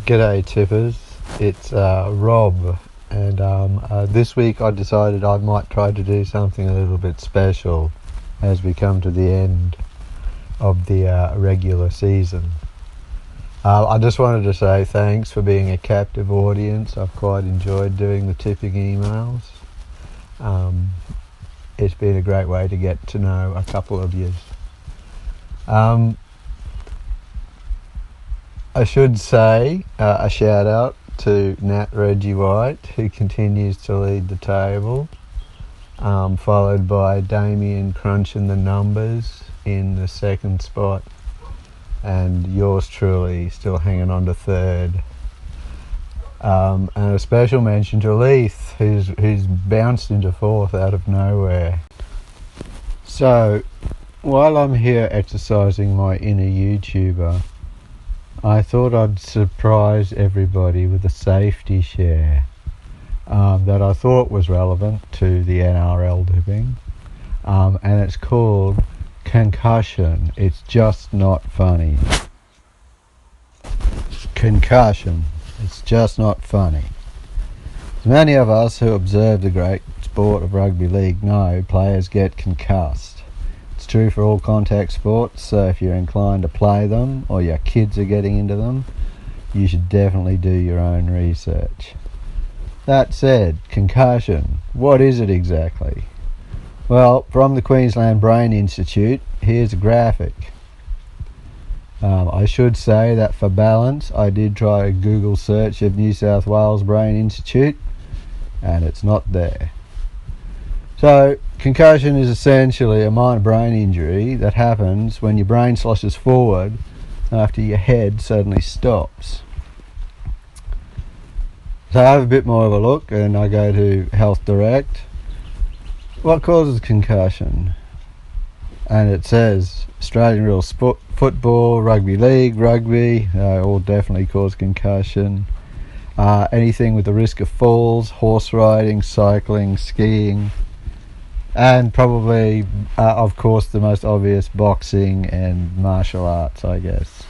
G'day tippers, it's Rob, and this week I decided I might try to do something a little bit special as we come to the end of the regular season. I just wanted to say thanks for being a captive audience. I've quite enjoyed doing the tipping emails. It's been a great way to get to know a couple of you. I should say a shout out to Nat Reggie White, who continues to lead the table, followed by Damien crunching the numbers in the second spot, and yours truly still hanging on to third. And a special mention to Leith, who's bounced into fourth out of nowhere. So, while I'm here exercising my inner YouTuber, I thought I'd surprise everybody with a safety share that I thought was relevant to the NRL tipping, and it's called concussion. It's just not funny. Concussion. It's just not funny. As many of us who observe the great sport of rugby league know, players get concussed. It's true for all contact sports, so if you're inclined to play them or your kids are getting into them, you should definitely do your own research. That said, concussion, what is it exactly? Well, from the Queensland Brain Institute, here's a graphic. I should say that for balance, I did try a Google search of New South Wales Brain Institute, and it's not there. So, concussion is essentially a minor brain injury that happens when your brain sloshes forward after your head suddenly stops. So I have a bit more of a look and I go to Health Direct. What causes concussion? And it says Australian rules football, rugby league, rugby, all definitely cause concussion. Anything with the risk of falls, horse riding, cycling, skiing, and probably, of course, the most obvious, boxing and martial arts, I guess.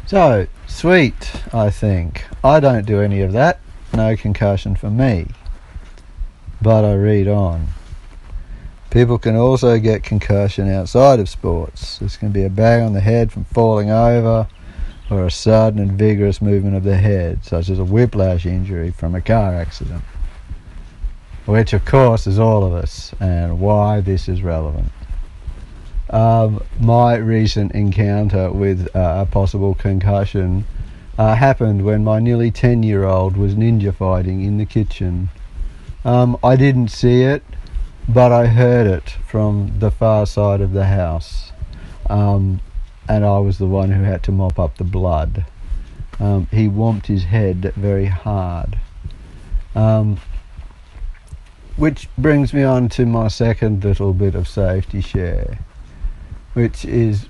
So, sweet, I think. I don't do any of that. No concussion for me. But I read on. People can also get concussion outside of sports. This can be a bang on the head from falling over, or a sudden and vigorous movement of the head, such as a whiplash injury from a car accident. Which of course is all of us, and why this is relevant. My recent encounter with a possible concussion happened when my nearly 10-year-old was ninja fighting in the kitchen. I didn't see it, but I heard it from the far side of the house, and I was the one who had to mop up the blood. He whomped his head very hard. Which brings me on to my second little bit of safety share, which is,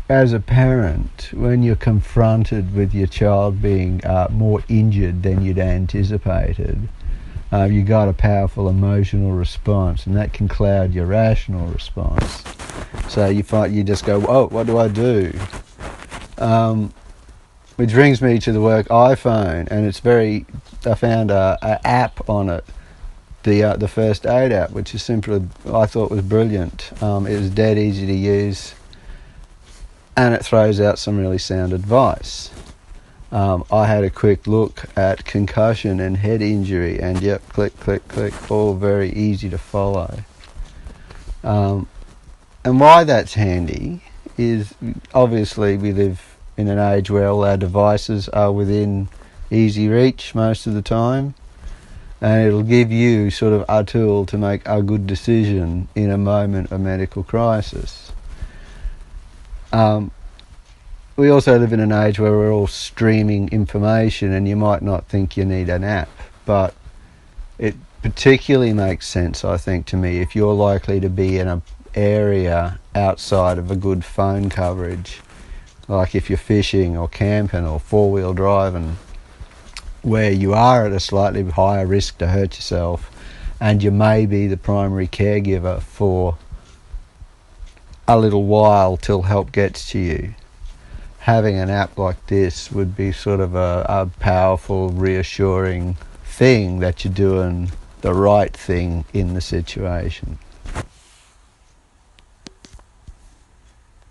as a parent, when you're confronted with your child being more injured than you'd anticipated, you got a powerful emotional response, and that can cloud your rational response. So you just go, oh, what do I do? Which brings me to the work iPhone, and I found an app on it, the First Aid app, which is simply, I thought was brilliant. It was dead easy to use, and it throws out some really sound advice. I had a quick look at concussion and head injury, and yep, click, click, click, all very easy to follow. And why that's handy is, obviously we live in an age where all our devices are within easy reach most of the time, and it'll give you sort of a tool to make a good decision in a moment of medical crisis. We also live in an age where we're all streaming information, and you might not think you need an app, but it particularly makes sense, I think, to me, if you're likely to be in an area outside of a good phone coverage, like if you're fishing or camping or four-wheel driving, where you are at a slightly higher risk to hurt yourself, and you may be the primary caregiver for a little while till help gets to you. having an app like this would be sort of a powerful, reassuring thing that you're doing the right thing in the situation.